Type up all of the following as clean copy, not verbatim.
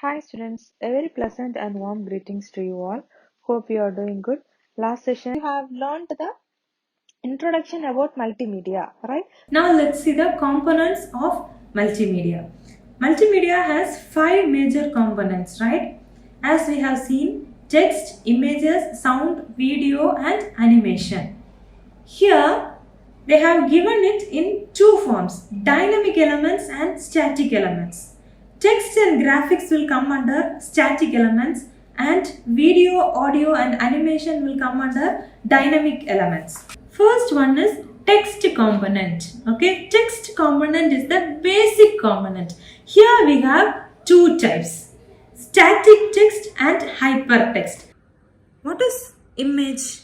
Hi students, a very pleasant and warm greetings to you all. Hope you are doing good. Last session we have learned the introduction about multimedia, right? Now let's see the components of multimedia. Multimedia has five major components, right? As we have seen, text, images, sound, video and animation. Here they have given it in two forms, dynamic elements and static elements. Text and graphics will come under static elements and video, audio and animation will come under dynamic elements. First one is text component. Okay, text component is the basic component. Here we have two types, static text and hypertext. What is image?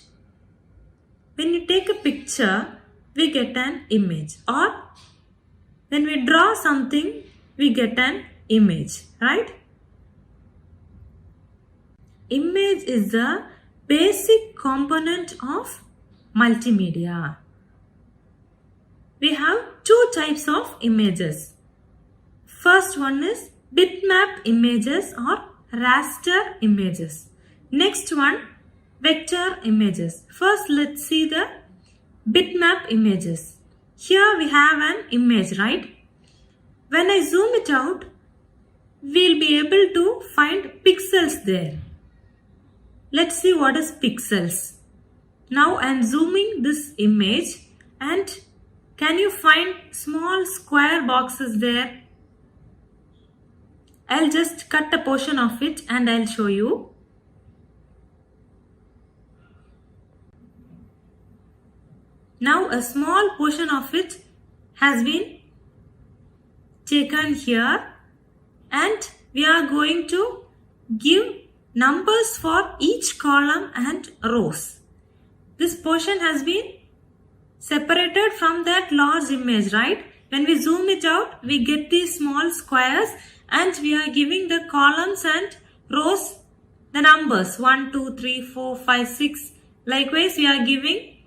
When you take a picture, we get an image, or when we draw something, we get an image, right? Image is the basic component of multimedia. We have two types of images. First one is bitmap images or raster images. Next one, vector images. First, let's see the bitmap images. Here we have an image, right? When I zoom it out, we'll be able to find pixels there. Let's see what is pixels. Now I am zooming this image, and can you find small square boxes there? I'll just cut a portion of it and I'll show you. Now a small portion of it has been taken here, and we are going to give numbers for each column and rows. This portion has been separated from that large image, right? When we zoom it out, we get these small squares and we are giving the columns and rows the numbers 1, 2, 3, 4, 5, 6. Likewise, we are giving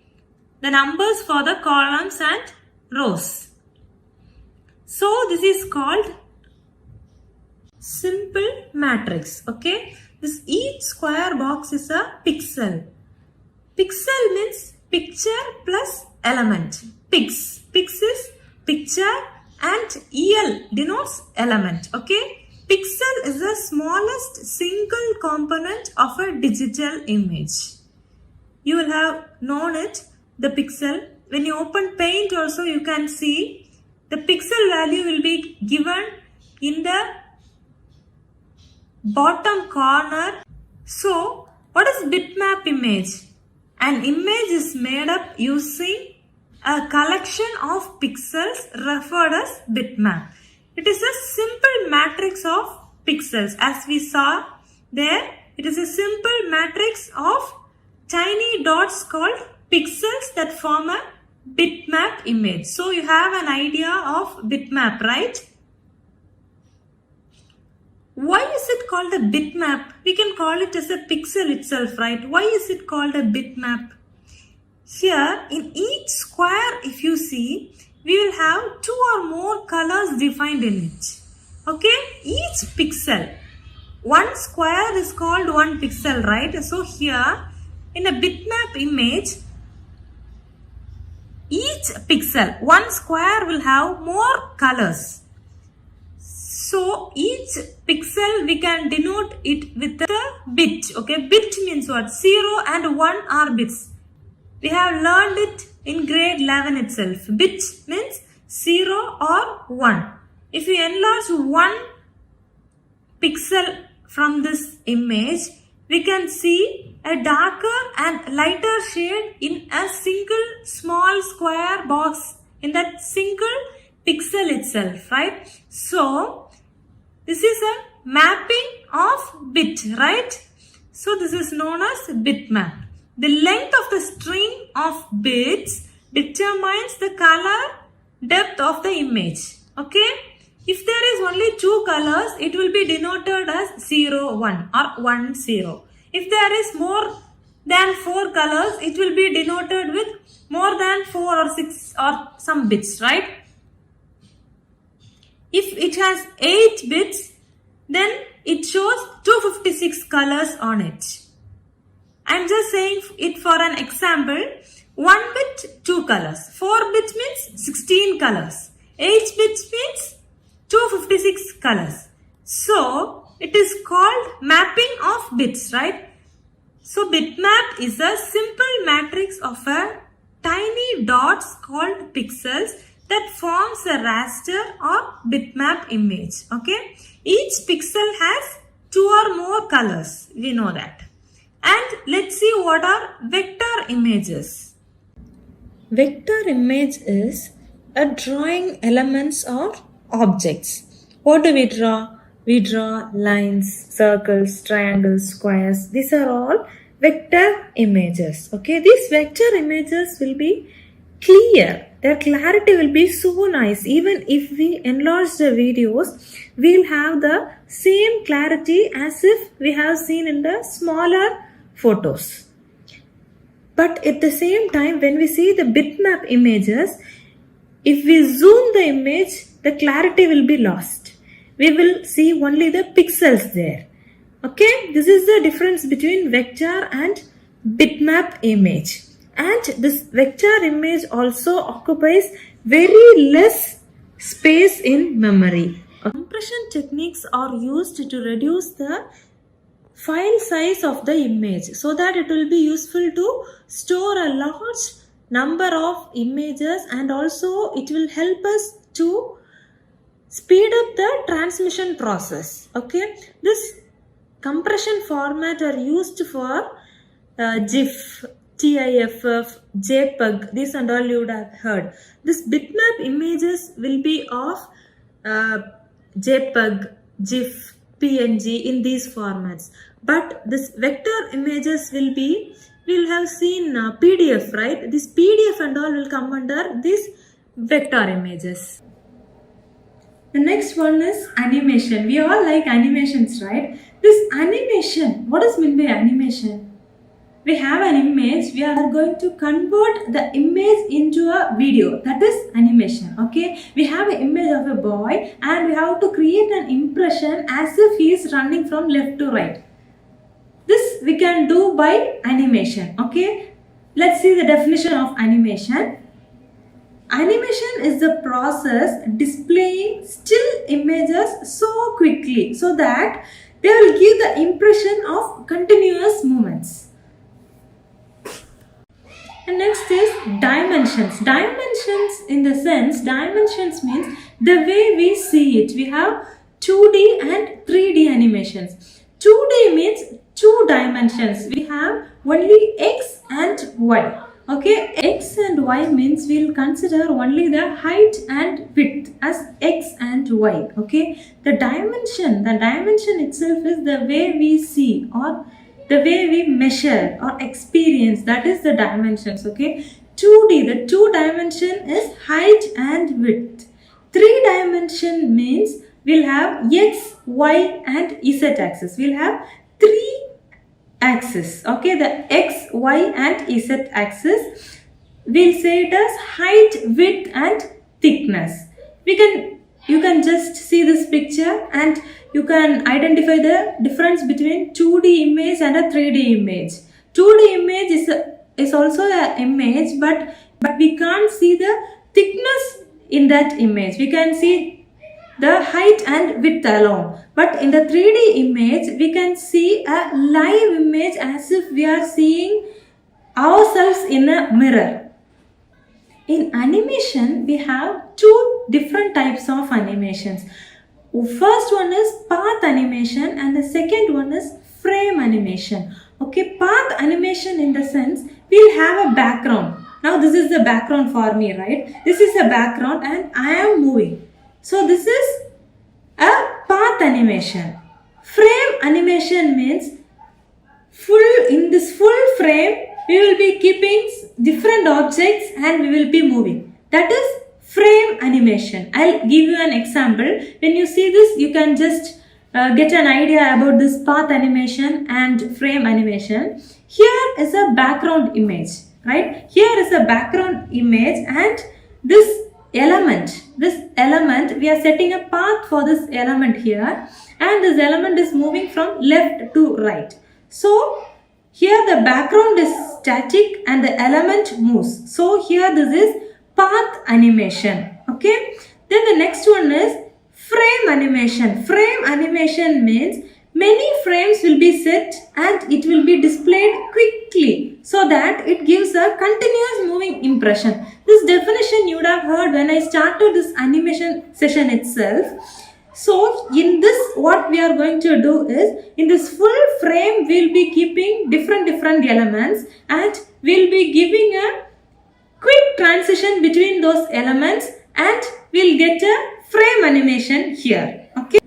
the numbers for the columns and rows. So this is called simple matrix. Okay, this each square box is a pixel. Pixel means picture plus element. Pix is picture and EL denotes element. Okay, pixel is the smallest single component of a digital image. You will have known it, the pixel. When you open Paint also, you can see the pixel value will be given in the bottom corner. So what is bitmap image? An image is made up using a collection of pixels referred as bitmap. It is a simple matrix of pixels. As we saw there, it is a simple matrix of tiny dots called pixels that form a bitmap image. So you have an idea of bitmap, right? Why is it called a bitmap? We can call it as a pixel itself, right? Why is it called a bitmap? Here, in each square, if you see, we will have two or more colors defined in it. Okay? Each pixel. One square is called one pixel, right? So here, in a bitmap image, each pixel, one square will have more colors. So each pixel we can denote it with a bit. Okay, bit means what? 0 and 1 are bits. We have learned it in grade 11 itself. Bit means 0 or 1. If you enlarge one pixel from this image, we can see a darker and lighter shade in a single small square box in that single pixel itself, right? So this is a mapping of bit, right? So this is known as bitmap. The length of the string of bits determines the color depth of the image. Okay? If there is only two colors, it will be denoted as 0, 1 or 1, 0. If there is more than 4 colors, it will be denoted with more than 4 or 6 or some bits, right? If it has 8 bits, then it shows 256 colors on it. I'm just saying it for an example. 1 bit 2 colors, 4 bit means 16 colors, 8 bit means 256 colors. So it is called mapping of bits, right? So bitmap is a simple matrix of a tiny dots called pixels that forms a raster or bitmap image. Okay, each pixel has 2 or more colors, we know that. And let's see what are vector images. Vector image is a drawing elements or objects. What do we draw? We draw lines, circles, triangles, squares. These are all vector images. Okay, these vector images will be clear. Their clarity will be so nice. Even if we enlarge the videos, we'll have the same clarity as if we have seen in the smaller photos. But at the same time, when we see the bitmap images, if we zoom the image, the clarity will be lost. We will see only the pixels there. Okay, this is the difference between vector and bitmap image. And this vector image also occupies very less space in memory. Compression techniques are used to reduce the file size of the image so that it will be useful to store a large number of images, and also it will help us to speed up the transmission process. Okay, this compression format are used for GIF, TIFF, JPEG, this and all you would have heard. This bitmap images will be of JPEG, GIF, PNG in these formats. But this vector images we'll have seen PDF, right? This PDF and all will come under these vector images. The next one is animation. We all like animations, right? This animation, what is meant by animation? We have an image, we are going to convert the image into a video. That is animation. Okay, we have an image of a boy and we have to create an impression as if he is running from left to right. This we can do by animation. Okay, let's see the definition of animation. Animation is the process displaying still images so quickly so that they will give the impression of continuous movements. And next is dimensions. Dimensions in the sense, dimensions means the way we see it. We have 2D and 3D animations. 2D means 2 dimensions. We have only X and Y. Okay, X and Y means we will consider only the height and width as X and Y. Okay, the dimension itself is the way we see or the way we measure or experience. That is the dimensions. Okay, 2D, the 2 dimension is height and width. 3 dimension means we'll have X, Y and Z axis. We'll have 3 axis. Okay, the X, Y and Z axis, we'll say it as height, width and thickness. You can just see this picture and you can identify the difference between 2D image and a 3D image. 2D image is also an image, but we can't see the thickness in that image. We can see the height and width alone. But in the 3D image, we can see a live image as if we are seeing ourselves in a mirror. In animation, we have 2 different types of animations. First one is path animation and the second one is frame animation. Okay, path animation in the sense, we'll have a background. Now this is the background for me, right? This is a background and I am moving. So this is a path animation. Frame animation means in this full frame, we will be keeping different objects and we will be moving. That is frame animation. I'll give you an example. When you see this, you can just get an idea about this path animation and frame animation. Here is a background image, right? Here is a background image and this element. This element, we are setting a path for this element here, and this element is moving from left to right. So here the background is static and the element moves. So here this is path animation. Okay. Then the next one is frame animation. Frame animation means many frames will be set and it will be displayed quickly so that it gives a continuous moving impression. This definition you would have heard when I started this animation session itself. So in this, what we are going to do is, in this full frame we will be keeping different elements and we will be giving a quick transition between those elements and we'll get a frame animation here. Okay.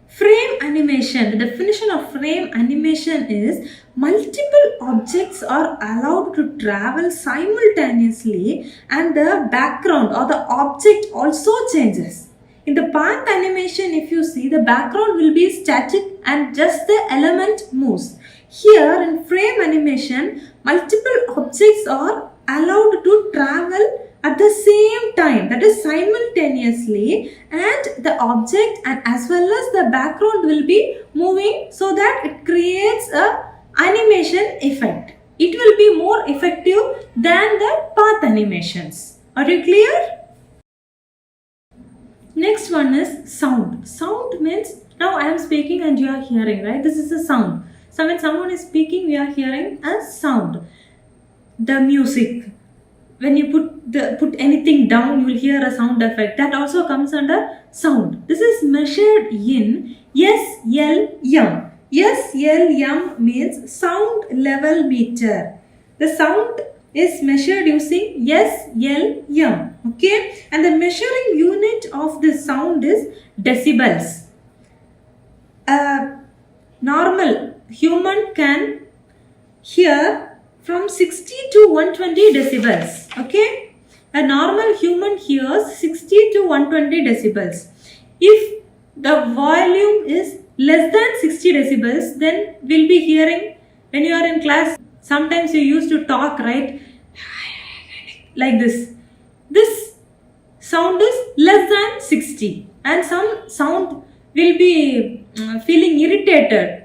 Frame animation. The definition of frame animation is multiple objects are allowed to travel simultaneously and the background or the object also changes. In the path animation, if you see, the background will be static and just the element moves. Here in frame animation, multiple objects are allowed to travel at the same time, that is simultaneously, and the object and as well as the background will be moving so that it creates a animation effect. It will be more effective than the path animations. Are you clear? Next one is sound. Sound means now I am speaking and you are hearing, right? This is a sound. So when someone is speaking, we are hearing a sound. The music. When you put anything down, you will hear a sound effect. That also comes under sound. This is measured in SLM. SLM means sound level meter. The sound is measured using SLM. Okay, and the measuring unit of the sound is decibels. A normal human can hear from 60 to 120 decibels. Okay, a normal human hears 60 to 120 decibels. If the volume is less than 60 decibels, then we'll be hearing, when you are in class, sometimes you used to talk, right, like this. This sound is less than 60 and some sound will be feeling irritated.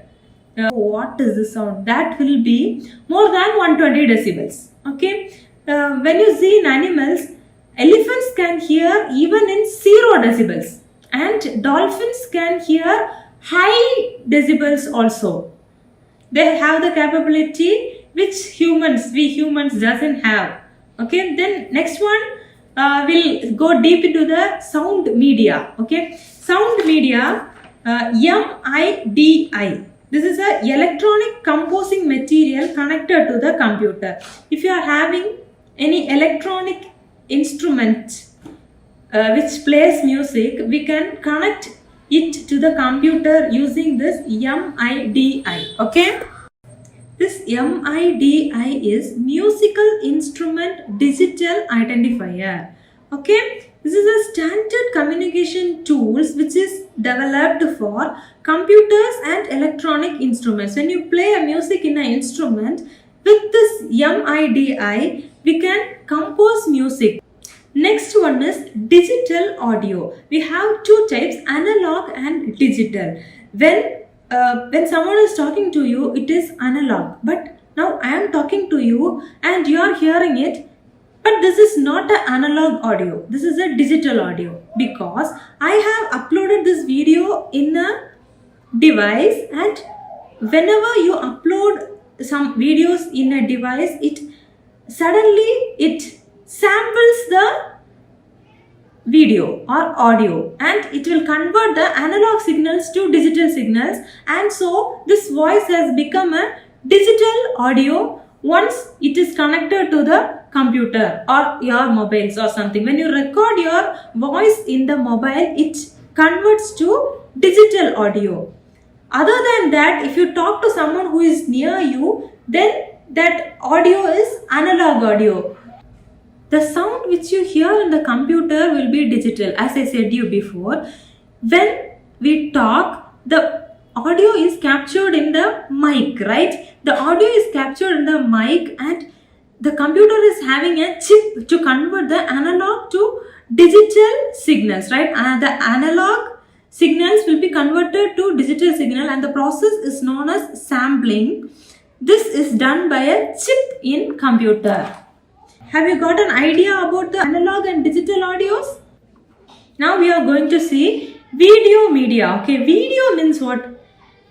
What is the sound? That will be more than 120 decibels. Okay. When you see in animals, elephants can hear even in 0 decibels and dolphins can hear high decibels also. They have the capability which we humans doesn't have. Okay. Then next one, we'll go deep into the sound media. Okay. Sound media, MIDI. This is an electronic composing material connected to the computer. If you are having any electronic instrument which plays music, we can connect it to the computer using this MIDI. Okay. This MIDI is musical instrument digital identifier. Okay. This is a standard communication tools which is developed for computers and electronic instruments. When you play a music in an instrument, with this MIDI, we can compose music. Next one is digital audio. We have two types, analog and digital. When someone is talking to you, it is analog. But now I am talking to you and you are hearing it. But this is not an analog audio. This is a digital audio because I have uploaded this video in a device, and whenever you upload some videos in a device, it samples the video or audio and it will convert the analog signals to digital signals, and so this voice has become a digital audio once it is connected to the computer or your mobiles or something. When you record your voice in the mobile, it converts to digital audio. Other than that, if you talk to someone who is near you, then that audio is analog audio. The sound which you hear in the computer will be digital, as I said you before. When we talk, the audio is captured in the mic, right? The audio is captured in the mic and the computer is having a chip to convert the analog to digital signals, right? And the analog signals will be converted to digital signal, and the process is known as sampling. This is done by a chip in computer. Have you got an idea about the analog and digital audios? Now we are going to see video media. Okay, video means what?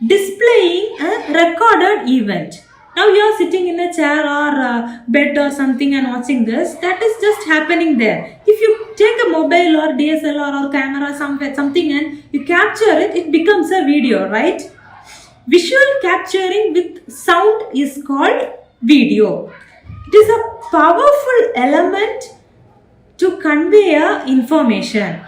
Displaying a recorded event. Now you are sitting in a chair or a bed or something and watching this. That is just happening there. If you take a mobile or DSLR or camera something and you capture it, it becomes a video, right? Visual capturing with sound is called video. It is a powerful element to convey information.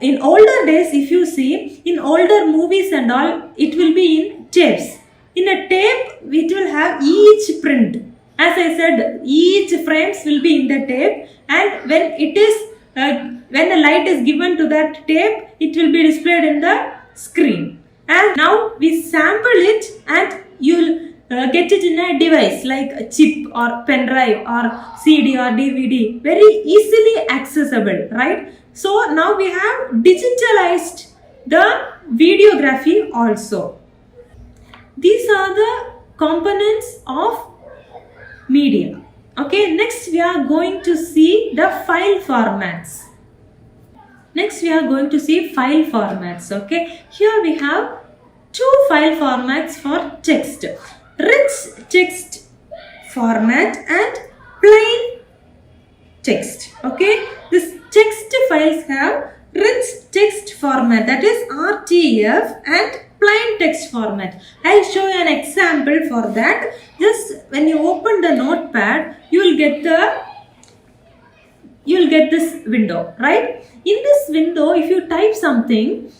In older days, if you see, in older movies and all, it will be in tapes. In a tape, it will have each print. As I said, each frames will be in the tape, and when it is when the light is given to that tape, it will be displayed in the screen. And now we sample it, and you'll get it in a device like a chip or pen drive or CD or DVD, very easily accessible, right? So now we have digitalized the videography also. These are the components of media. Okay, next we are going to see the file formats. Next we are going to see file formats. Okay, here we have two file formats for text. Rich text format and plain text. Okay, this text files have rich text format, that is RTF, and plain text format. I'll show you an example for that. Just when you open the notepad, you will get this window, right? In this window, if you type something,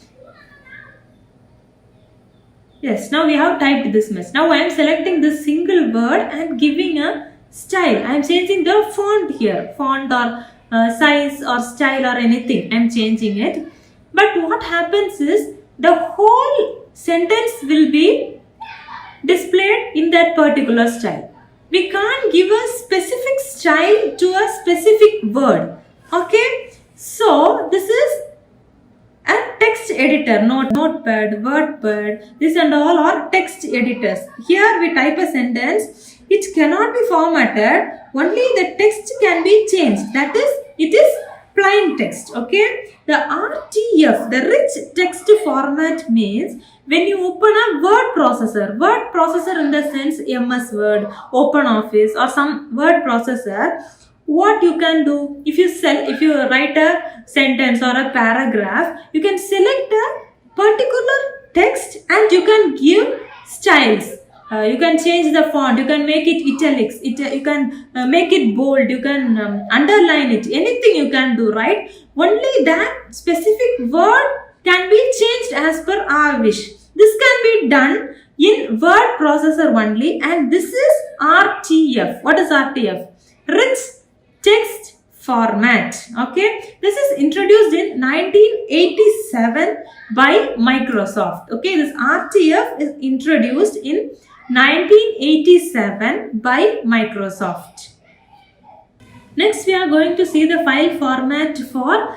yes, now we have typed this much. Now I am selecting this single word and giving a style. I am changing the font here, font or size or style or anything. I am changing it. But what happens is the whole sentence will be displayed in that particular style. We can't give a specific style to a specific word. Okay, so this is a text editor, notepad, wordpad, this and all are text editors. Here we type a sentence, it cannot be formatted, only the text can be changed, that is, it is plain text. Okay, the RTF, the rich text format, means when you open a word processor in the sense MS Word, OpenOffice or some word processor, what you can do, if you write a sentence or a paragraph, you can select a particular text and you can give styles. You can change the font, you can make it italics, you can make it bold, you can underline it, anything you can do, right? Only that specific word can be changed as per our wish. This can be done in word processor only, and this is RTF. What is RTF? Rich text format. Okay, this is introduced in 1987 by Microsoft. Okay, this RTF is introduced in 1987 by Microsoft. Next we are going to see the file format for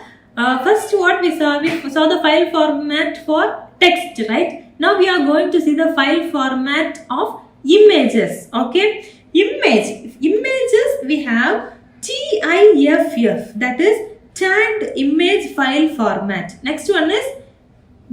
first what we saw the file format for text, right? Now we are going to see the file format of images. Okay, images we have TIFF, that is tagged image file format. Next one is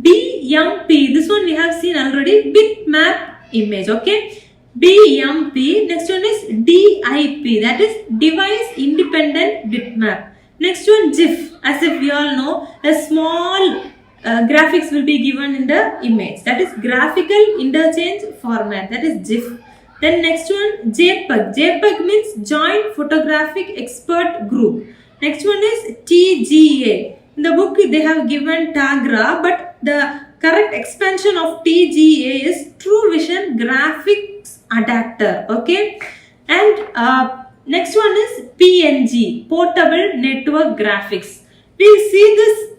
BMP, this one we have seen already, bitmap image. Okay, BMP. Next one is DIP, that is device independent bitmap. Next one GIF, as if we all know, a small graphics will be given in the image, that is graphical interchange format, that is GIF. Then next one JPEG. JPEG means Joint Photographic Expert Group. Next one is TGA. In the book they have given TAGRA, but the correct expansion of TGA is True Vision Graphics Adapter. Okay, and next one is PNG, Portable Network Graphics. We see this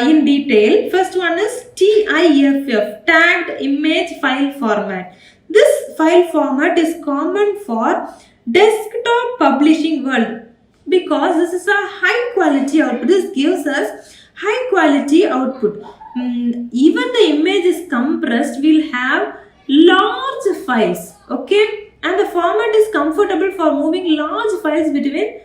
in detail. First one is TIFF, Tagged Image File Format. This file format is common for desktop publishing world, because this is a high quality output. This gives us high quality output. Even the image is compressed, we'll have large files, okay, and the format is comfortable for moving large files between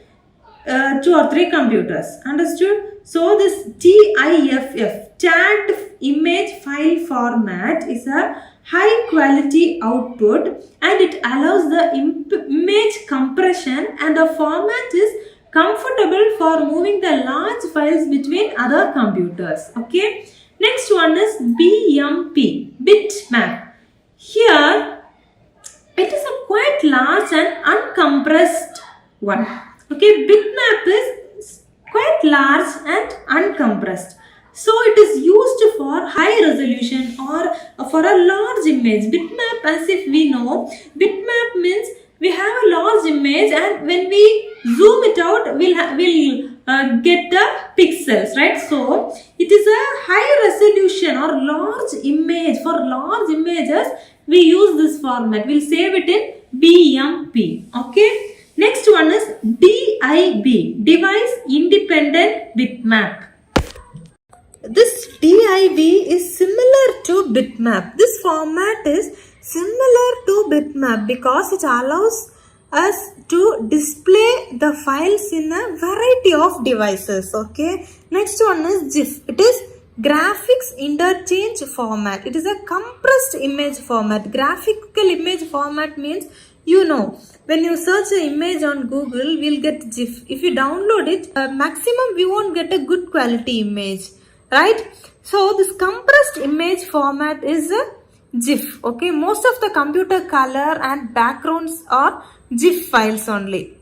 2 or 3 computers. Understood? So this TIFF, chat image file format, is a high quality output, and it allows the image compression, and the format is comfortable for moving the large files between other computers. Okay. Next one is BMP, bitmap. Here it is a quite large and uncompressed one. Okay, bitmap is quite large and uncompressed. So it is used for high resolution or for a large image. Bitmap, as if we know, bitmap means we have a large image, and when we zoom it out, we'll get the pixels, right? So it is a high resolution or large image. For large images, we use this format. We'll save it in BMP. Okay. Next one is DIB, device independent bitmap. This DIB is similar to bitmap. This format is similar to bitmap because it allows us to display the files in a variety of devices. Okay. Next one is GIF. It is graphics interchange format. It is a compressed image format. Graphical image format means, you know, when you search an image on Google, we'll get GIF. If you download it, maximum we won't get a good quality image, right? So this compressed image format is a GIF. Okay, most of the computer color and backgrounds are GIF files only.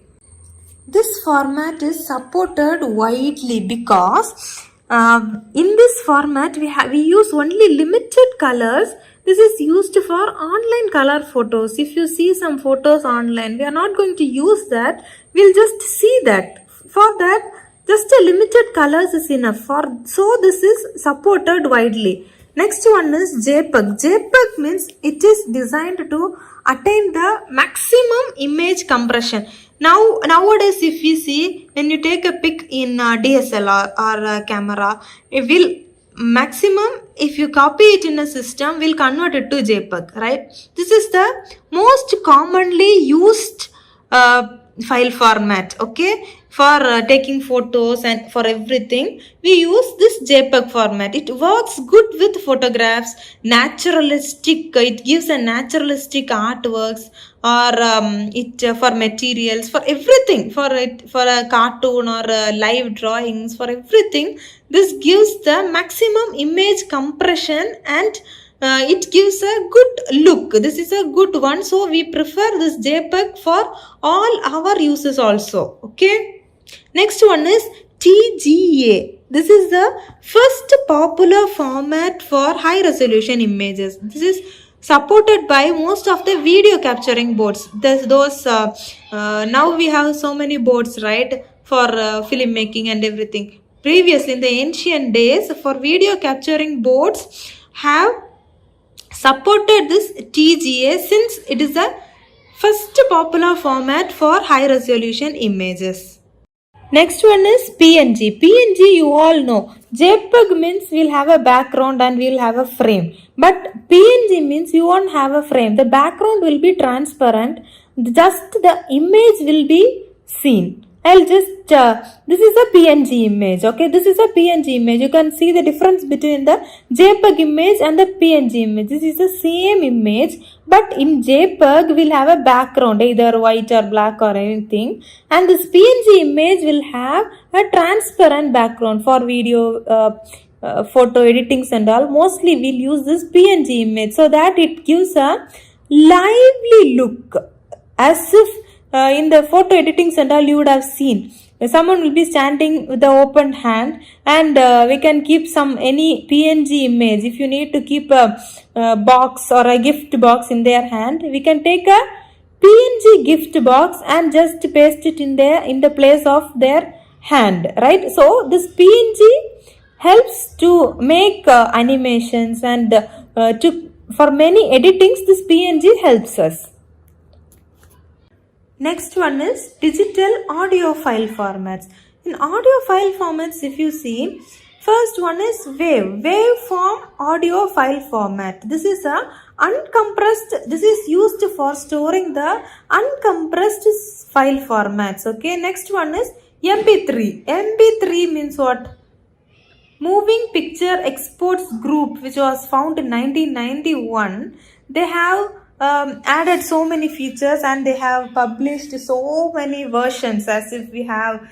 This format is supported widely because in this format we use only limited colors. This is used for online color photos. If you see some photos online, we are not going to use that. We'll just see that. For that, just a limited colors is enough. So this is supported widely. Next one is JPEG. JPEG means it is designed to attain the maximum image compression. Nowadays, if we see, when you take a pic in DSLR or a camera, it will maximum, if you copy it in a system, will convert it to JPEG, right? This is the most commonly used file format, okay, for taking photos and for everything. We use this JPEG format. It works good with photographs, naturalistic, it gives a naturalistic artworks, or it for materials, for everything, for a cartoon or live drawings, for everything. This gives the maximum image compression, and it gives a good look. This is a good one, so we prefer this JPEG for all our uses also. Okay. Next one is TGA. This is the first popular format for high resolution images. This is supported by most of the video capturing boards. Now we have so many boards, right, for filmmaking and everything. Previously, in the ancient days, for video capturing boards have supported this TGA, since it is the first popular format for high resolution images. Next one is PNG. PNG, you all know. JPEG means we'll have a background and we'll have a frame. But PNG means you won't have a frame. The background will be transparent. Just the image will be seen. I'll just, this is a PNG image, okay, this is a PNG image. You can see the difference between the JPEG image and the PNG image. This is the same image, but in JPEG we'll have a background, either white or black or anything, and this PNG image will have a transparent background. For video, photo editings and all, mostly we'll use this PNG image, so that it gives a lively look, as if in the photo editings and all you would have seen someone will be standing with the open hand, and we can keep any PNG image. If you need to keep a box or a gift box in their hand, we can take a PNG gift box and just paste it in the place of their hand, right? So this PNG helps to make animations, and for many editings this PNG helps us. Next one is digital audio file formats. In audio file formats, if you see, first one is waveform audio file format. This is a uncompressed, this is used for storing the uncompressed file formats. Okay, next one is MP3. MP3 means what? Moving Picture Exports Group, which was found in 1991. They have added so many features and they have published so many versions, as if we have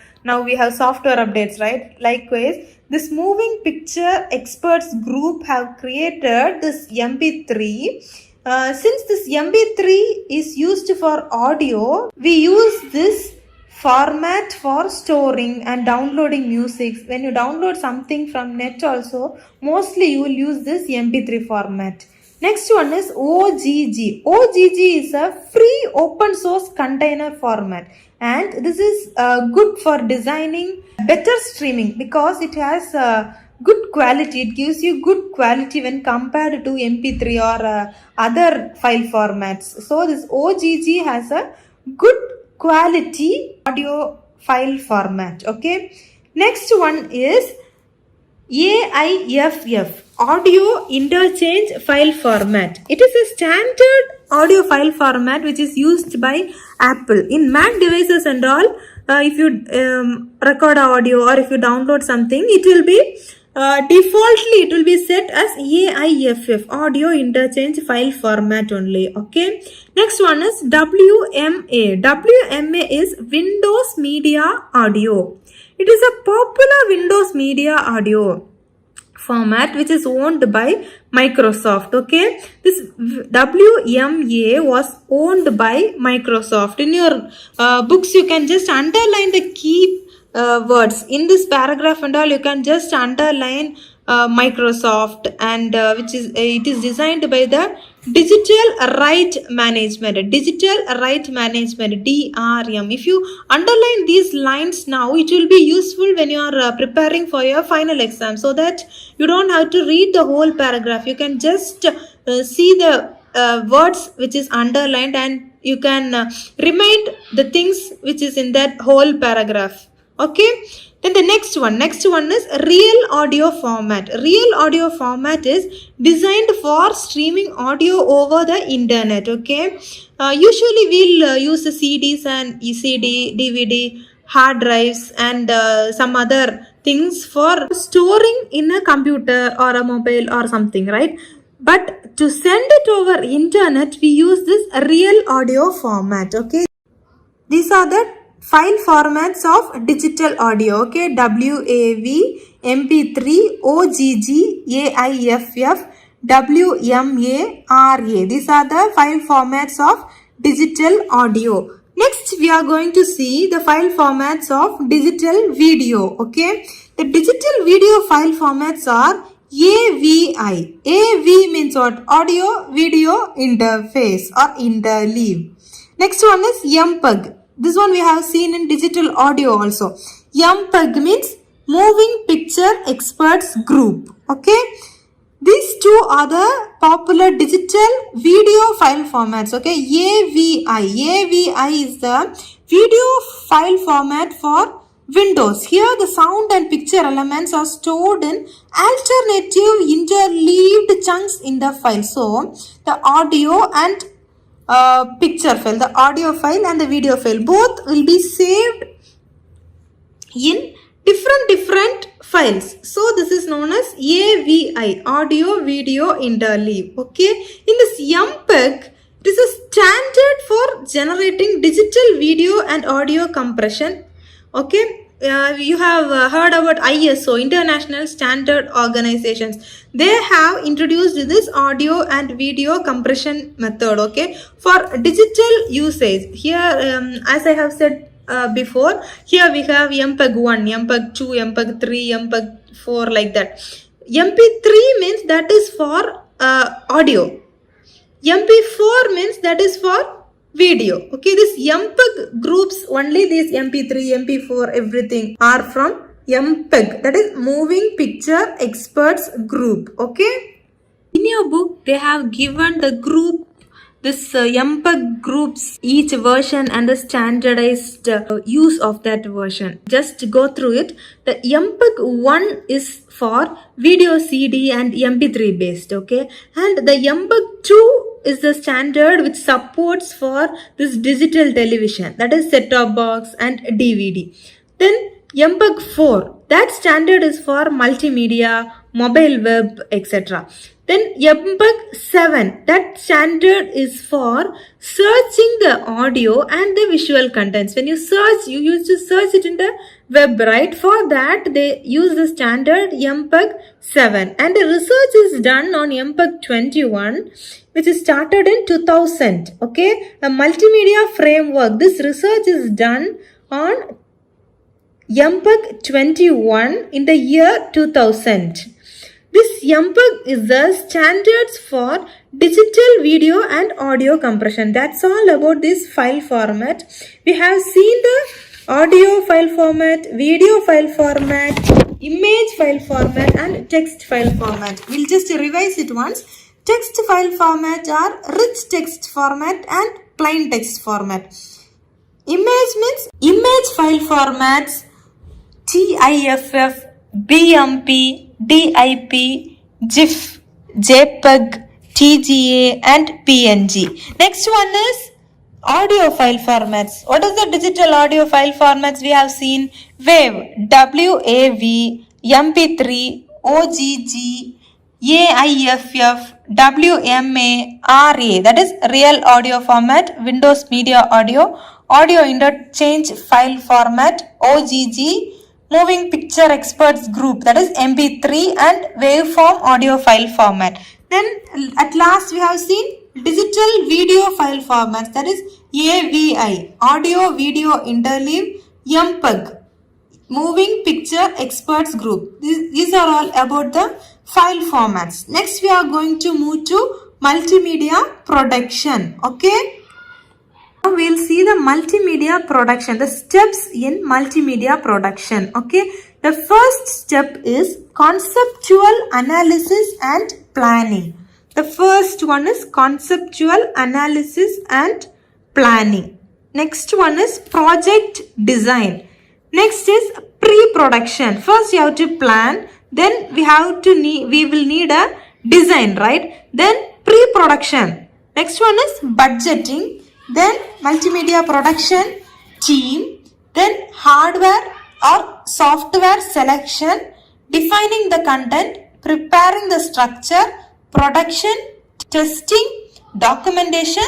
software updates, right? Likewise, this Moving Picture Experts Group have created this MP3. Since this MP3 is used for audio, we use this format for storing and downloading music. When you download something from net also, mostly you will use this MP3 format. Next one is OGG. OGG is a free open source container format, and this is good for designing better streaming because it has good quality. It gives you good quality when compared to MP3 or other file formats. So this OGG has a good quality audio file format. Okay, next one is AIFF, audio interchange file format. It is a standard audio file format which is used by Apple in Mac devices and all. If you record audio or if you download something, it will be defaultly it will be set as AIFF, audio interchange file format only. Okay, next one is WMA. WMA is Windows Media Audio. It is a popular Windows Media Audio format which is owned by Microsoft. Okay, this WMA was owned by Microsoft. In your books, you can just underline the key words in this paragraph and all. You can just underline Microsoft, and it is designed by the Digital Right Management, DRM. If you underline these lines now, it will be useful when you are preparing for your final exam, so that you don't have to read the whole paragraph. You can just see the words which is underlined, and you can remind the things which is in that whole paragraph. Okay, then the next one is real audio format. Real audio format is designed for streaming audio over the internet. Okay, usually we'll use CDs and ECD, DVD, hard drives, and some other things for storing in a computer or a mobile or something, right? But to send it over internet, we use this real audio format. Okay, these are the file formats of digital audio. Okay, WAV, MP3, OGG, AIFF, WMA, RA. These are the file formats of digital audio. Next, we are going to see the file formats of digital video. Okay, the digital video file formats are AVI. AV means what? Audio Video Interface or Interleave. Next one is MPEG. This one we have seen in digital audio also. MPEG means Moving Picture Experts Group. Okay, these two are the popular digital video file formats. Okay, AVI is the video file format for Windows. Here the sound and picture elements are stored in alternative interleaved chunks in the file. So the audio and picture file, the audio file and the video file, both will be saved in different files. So this is known as AVI, audio video interleave. Okay, in this MPEG, it is a standard for generating digital video and audio compression. Okay, you have heard about ISO, International Standard Organizations. They have introduced this audio and video compression method. Okay, for digital usage. Here, as I have said before, here we have MPEG 1, MPEG 2, MPEG 3, MPEG 4, like that. MP3 means that is for audio. MP4 means that is for video. Okay, this MPEG groups, only these MP3, MP4, everything are from MPEG, that is Moving Picture Experts Group. Okay, in your book they have given the this MPEG groups each version and the standardized use of that version. Just go through it. The MPEG 1 is for video CD and MP3 based, okay, and the MPEG 2 is the standard which supports for this digital television, that is set-top box and DVD. Then MPEG 4, that standard is for multimedia, mobile web, etc. Then MPEG 7, that standard is for searching the audio and the visual contents. When you search, you used to search it in the web, right? For that, they use the standard MPEG 7. And the research is done on MPEG 21, which is started in 2000. Okay, a multimedia framework. This research is done on MPEG 21 in the year 2000. This MPEG is the standards for digital video and audio compression. That's all about this file format. We have seen the audio file format, video file format, image file format and text file format. We'll just revise it once. Text file format are rich text format and plain text format. Image means image file formats TIFF, BMP, DIP, GIF, JPEG, TGA and PNG. Next one is audio file formats. What is the digital audio file formats we have seen? WAV, WAV, MP3, OGG, AIFF, WMA, RA, that is real audio format, Windows Media Audio, audio interchange file format, OGG, moving picture experts group, that is MP3 and waveform audio file format. Then at last we have seen digital video file formats, that is AVI, audio video interleave, MPEG, moving picture experts group. These are all about the file formats. Next we are going to move to multimedia production. Okay. Now we will see the multimedia production, the steps in multimedia production. Okay. The first step is conceptual analysis and planning. The first one is conceptual analysis and planning. Next one is project design. Next is pre-production. First you have to plan, then we will need a design, right? Then pre-production. Next one is budgeting, then multimedia production team, then hardware or software selection, defining the content, preparing the structure, production, testing, documentation,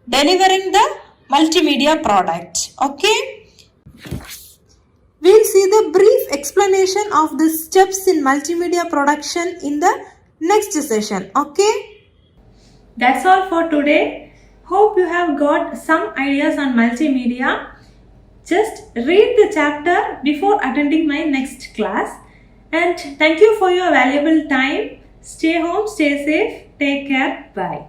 delivering the multimedia product. Okay. We'll see the brief explanation of the steps in multimedia production in the next session. Okay. That's all for today. Hope you have got some ideas on multimedia. Just read the chapter before attending my next class. And thank you for your valuable time. Stay home, stay safe, take care, bye.